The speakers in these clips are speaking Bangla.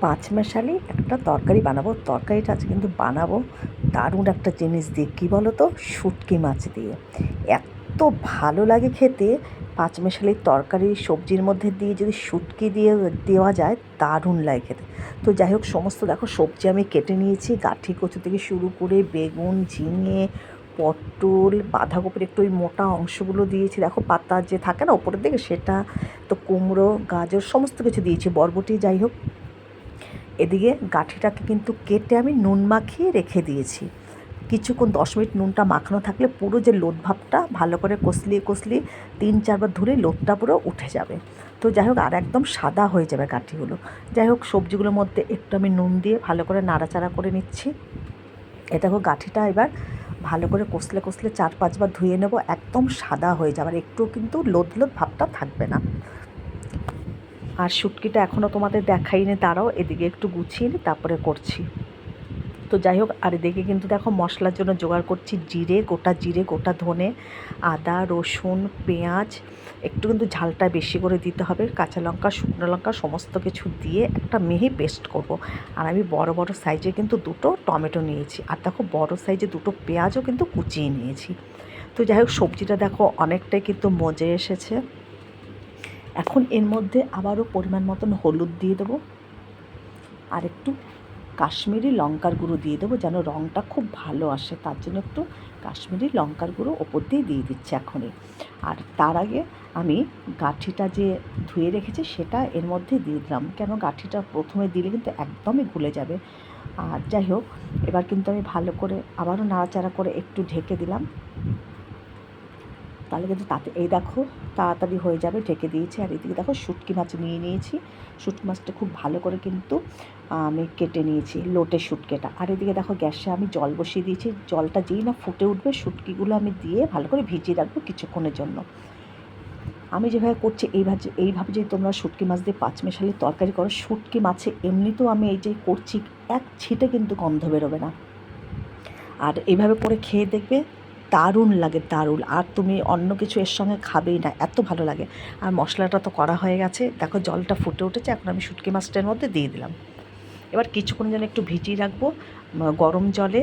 পাঁচমেশালি একটা তরকারি বানাবো। তরকারিটা আজকে কিন্তু বানাবো দারুণ একটা জিনিস দিয়ে, কী বলো তো, শুটকি মাছ দিয়ে। এত ভালো লাগে খেতে। পাঁচমেশালির তরকারি সবজির মধ্যে দিয়ে যদি শুটকি দিয়ে দেওয়া যায়, দারুণ লাগে খেতে। তো যাই হোক, সমস্ত দেখো সবজি আমি কেটে নিয়েছি। গাঁঠি কচু থেকে শুরু করে বেগুন, ঝিঙে, পটল, বাঁধাকপির একটু ওই মোটা অংশগুলো দিয়েছি, দেখো পাতা যে থাকে না ওপরের দিকে, সেটা। তো কুমড়ো, গাজর সমস্ত কিছু দিয়েছি, বরবটি। যাই হোক, এদিকে গাঁঠিটাকে কিন্তু কেটে আমি নুন মাখিয়ে রেখে দিয়েছি কিছুক্ষণ। 10 মিনিট নুনটা মাখানো থাকলে পুরো যে লোদ ভাবটা ভালো করে কষলিয়ে 3-4 বার ধরে লোদটা পুরো উঠে যাবে। তো যাই হোক, আর একদম সাদা হয়ে যাবে গাঁঠিগুলো। যাই হোক, সবজিগুলোর মধ্যে একটু আমি নুন দিয়ে ভালো করে নাড়াচাড়া করে নিচ্ছি। এটা হোক, গাঁঠিটা এবার ভালো করে কষলে 4-5 বার ধুয়ে নেব, একদম সাদা হয়ে যাবে, আর একটু কিন্তু লোদ ভাবটা থাকবে না। আর শুটকিটা এখনও তোমাদের দেখাইনি, দাঁড়াও এদিকে একটু গুছিয়ে নিই, তারপরে করছি। তো যাই হোক, আর এদিকে কিন্তু দেখো মশলার জন্য জোগাড় করছি জিরে, গোটা জিরে, গোটা ধনে, আদা, রসুন, পেঁয়াজ, একটু কিন্তু ঝালটা বেশি করে দিতে হবে, কাঁচা লঙ্কা, শুকনো লঙ্কা সমস্ত কিছু দিয়ে একটা মিহি পেস্ট করব। আর আমি বড় বড় সাইজে কিন্তু 2টো টমেটো নিয়েছি, আর দেখো বড় সাইজে 2টো পেঁয়াজও কিন্তু কুচিয়ে নিয়েছি। তো যাই হোক, সবজিটা দেখো অনেকটাই কিন্তু মজে এসেছে। এখন এর মধ্যে আবারও পরিমাণ মতন হলুদ দিয়ে দেবো, আর একটু কাশ্মীরি লঙ্কার গুঁড়ো দিয়ে দেবো, যেন রঙটা খুব ভালো আসে, তার জন্য একটু কাশ্মীরি লঙ্কার গুঁড়ো ওপর দিয়ে দিচ্ছি এখনই। আর তার আগে আমি গাঁঠিটা যে ধুয়ে রেখেছি সেটা এর মধ্যে দিয়ে দিলাম, কেন গাঁঠিটা প্রথমে দিলে কিন্তু একদমই গুলে যাবে। আর যাই হোক, এবার কিন্তু আমি ভালো করে আবারও নাড়াচাড়া করে একটু ঢেকে দিলাম, তাহলে কিন্তু তাতে এই দেখো তাড়াতাড়ি হয়ে যাবে। ঢেকে দিয়েছি। আর এদিকে দেখো শুটকি মাছ নিয়ে নিয়েছি। শুটকি মাছটা খুব ভালো করে কিন্তু আমি কেটে নিয়েছি, লোটে শুটকিটা। আর এদিকে দেখো গ্যাসে আমি জল বসিয়ে দিয়েছি। জলটা যেই না ফুটে উঠবে, শুটকিগুলো আমি দিয়ে ভালো করে ভিজিয়ে রাখবো কিছুক্ষণের জন্য। আমি যেভাবে করছি এইভাবে যদি তোমরা শুটকি মাছ দিয়ে পাঁচমেশালি তরকারি করো, শুটকি মাছে এমনিতেও আমি এই যে করছি, এক ছিটে কিন্তু গন্ধ বেরোবে না। আর এইভাবে করে খেয়ে দেখবে, দারুণ লাগে, দারুণ। আর তুমি অন্য কিছু এর সঙ্গে খাবেই না, এত ভালো লাগে। আর মশলাটা তো করা হয়ে গেছে, দেখো জলটা ফুটে উঠেছে। এখন আমি শুটকি মাছটার মধ্যে দিয়ে দিলাম। এবার কিছুক্ষণ যেন একটু ভিজিয়ে রাখবো গরম জলে,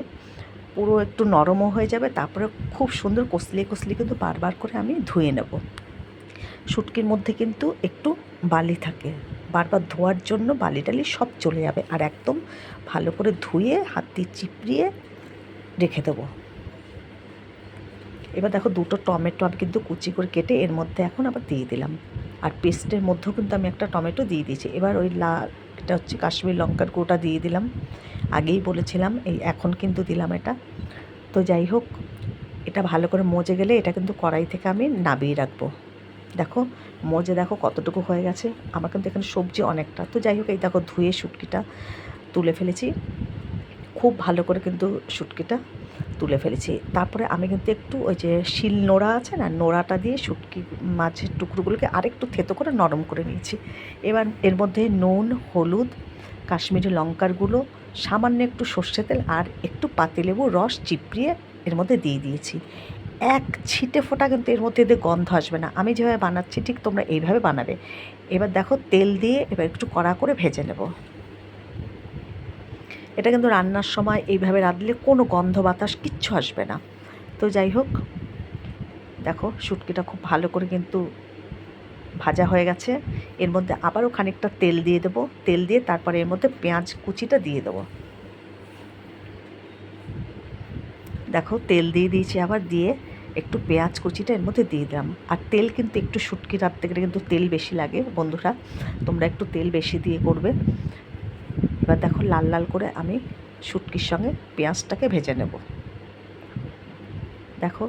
পুরো একটু নরমও হয়ে যাবে। তারপরে খুব সুন্দর কষলিয়ে কিন্তু বারবার করে আমি ধুয়ে নেব। শুটকির মধ্যে কিন্তু একটু বালি থাকে, বারবার ধোয়ার জন্য বালি টালি সব চলে যাবে। আর একদম ভালো করে ধুয়ে হাত দিয়ে চিপড়িয়ে রেখে দেবো। এবার দেখো 2টো টমেটো আমি কিন্তু কুচি করে কেটে এর মধ্যে এখন আবার দিয়ে দিলাম। আর পেস্টের মধ্যেও কিন্তু আমি একটা টমেটো দিয়ে দিয়েছি। এবার ওই এটা হচ্ছে কাশ্মীর লঙ্কার গুঁড়োটা দিয়ে দিলাম, আগেই বলেছিলাম, এই এখন কিন্তু দিলাম এটা। তো যাই হোক, এটা ভালো করে মজে গেলে এটা কিন্তু কড়াই থেকে আমি নামিয়ে রাখবো। দেখো মজে দেখো কতটুকু হয়ে গেছে, আমার কিন্তু এখানে সবজি অনেকটা। তো যাই হোক, এই দেখো ধুয়ে শুটকিটা তুলে ফেলেছি, খুব ভালো করে কিন্তু শুটকিটা তুলে ফেলেছি। তারপরে আমি কিন্তু একটু ওই যে শিল নোড়া আছে না, নোড়াটা দিয়ে শুটকি মাছের টুকরোগুলোকে আরেকটু থেতো করে নরম করে নিয়েছি। এবার এর মধ্যে নুন, হলুদ, কাশ্মীরি লঙ্কার গুঁড়ো, সামান্য একটু সর্ষে তেল আর একটু পাতিলেবুর রস চিপড়িয়ে এর মধ্যে দিয়ে দিয়েছি। এক ছিটে ফোঁটা কিন্তু এর মধ্যে দিয়ে গন্ধ আসবে না। আমি যেভাবে বানাচ্ছি ঠিক তোমরা এইভাবে বানাবে। এবার দেখো তেল দিয়ে এবার একটু কড়া করে ভেজে নেব। এটা কিন্তু রান্নার সময় এইভাবে রাঁধলে কোনো গন্ধ বাতাস কিচ্ছু আসবে না। তো যাই হোক, দেখো শুটকিটা খুব ভালো করে কিন্তু ভাজা হয়ে গেছে। এর মধ্যে আবারও খানিকটা তেল দিয়ে দেবো, তেল দিয়ে তারপরে এর মধ্যে পেঁয়াজ কুচিটা দিয়ে দেবো। দেখো তেল দিয়ে দিয়েছি, আবার দিয়ে একটু পেঁয়াজ কুচিটা এর মধ্যে দিয়ে দিলাম। আর তেল কিন্তু একটু শুটকি রাঁধতে গেলে কিন্তু তেল বেশি লাগে বন্ধুরা, তোমরা একটু তেল বেশি দিয়ে করবে। এবার দেখো লাল লাল করে আমি শুটকির সঙ্গে পেঁয়াজটাকে ভেজে নেব। দেখো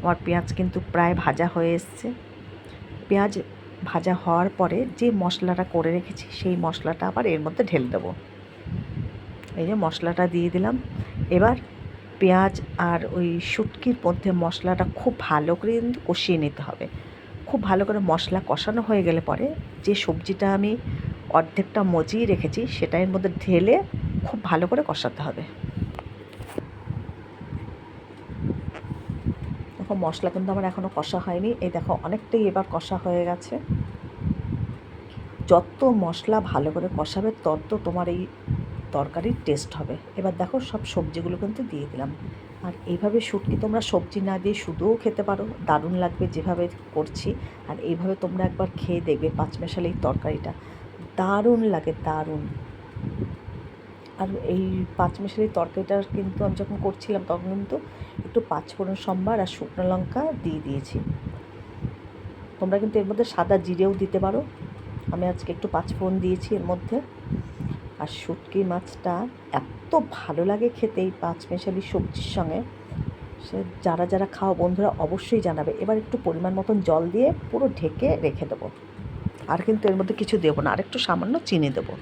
আমার পেঁয়াজ কিন্তু প্রায় ভাজা হয়ে এসছে। পেঁয়াজ ভাজা হওয়ার পরে যে মশলাটা করে রেখেছি সেই মশলাটা আবার এর মধ্যে ঢেলে দেবো। এই যে মশলাটা দিয়ে দিলাম। এবার পেঁয়াজ আর ওই শুটকির মধ্যে মশলাটা খুব ভালো করে কিন্তু কষিয়ে নিতে হবে। খুব ভালো করে মশলা কষানো হয়ে গেলে পরে যে সবজিটা আমি অর্ধেকটা মজিয়ে রেখেছি সেটা এর মধ্যে ঢেলে খুব ভালো করে কষাতে হবে। দেখো মশলা কিন্তু আমার এখনও কষা হয়নি, এই দেখো অনেকটাই এবার কষা হয়ে গেছে। যত মশলা ভালো করে কষাবে তত তোমার এই তরকারির টেস্ট হবে। এবার দেখো সব সবজিগুলো কিন্তু দিয়ে দিলাম। আর এইভাবে শুটকি তোমরা সবজি না দিয়ে শুধুও খেতে পারো, দারুণ লাগবে যেভাবে করছি। আর এইভাবে তোমরা একবার খেয়ে দেখবে পাঁচমেশালি এই তরকারিটা, দারুণ লাগে, দারুণ। আর এই পাঁচমেশালি তরকারিটা কিন্তু আমি যখন করছিলাম তখন কিন্তু একটু পাঁচফোড়ন সম্বার আর শুকনো লঙ্কা দিয়ে দিয়েছি। তোমরা কিন্তু এর মধ্যে সাদা জিরেও দিতে পারো, আমি আজকে একটু পাঁচফোড়ন দিয়েছি এর মধ্যে। আর শুটকি মাছটা এত ভালো লাগে খেতে এই পাঁচমেশালি সবজির সঙ্গে, সে যারা যারা খাও বন্ধুরা অবশ্যই জানাবে। এবার একটু পরিমাণ মতন জল দিয়ে পুরো ঢেকে রেখে দেবো। আর কিন্তু এর মধ্যে কিছু দেবো না, আর একটু সামান্য চিনি দেবো।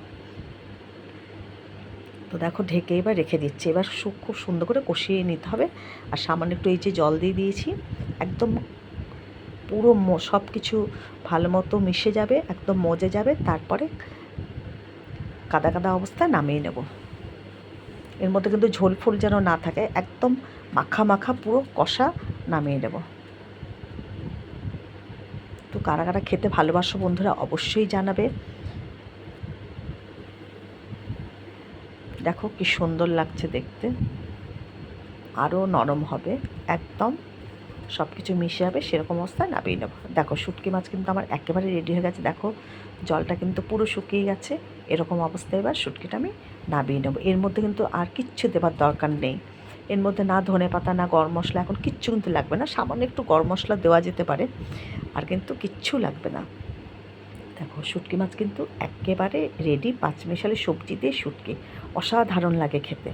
তো দেখো ঢেকে এবার রেখে দিচ্ছি। এবার খুব সুন্দর করে কষিয়ে নিতে হবে। আর সামান্য একটু এই যে জল দিয়ে দিয়েছি, একদম পুরো সব কিছু ভালো মতো মিশে যাবে, একদম মজে যাবে। তারপরে কাদা কাদা অবস্থায় নামিয়ে নেব। এর মধ্যে কিন্তু ঝোল ফোল যেন না থাকে, একদম মাখা মাখা পুরো কষা নামিয়ে নেব। তো কারা কারা খেতে ভালোবাসো বন্ধুরা অবশ্যই জানাবে। দেখো কি সুন্দর লাগছে দেখতে, আরও নরম হবে, একদম সব কিছু মিশে যাবে, সেরকম অবস্থায় নামিয়ে নেব। দেখো শুটকি মাছ কিন্তু আমার একেবারে রেডি হয়ে গেছে। দেখো জলটা কিন্তু পুরো শুকিয়ে গেছে। এরকম অবস্থায় এবার শুটকিটা আমি নামিয়ে নেব। এর মধ্যে কিন্তু আর কিচ্ছু দেবার দরকার নেই। এর মধ্যে না ধনে পাতা না গরম মশলা, এখন কিচ্ছু কিন্তু লাগবে না। সামান্য একটু গরম মশলা দেওয়া যেতে পারে, আর কিন্তু কিচ্ছু লাগবে না। দেখো শুটকি মাছ কিন্তু একেবারে রেডি, পাঁচমিশালি সবজি দিয়ে শুটকি, অসাধারণ লাগে খেতে।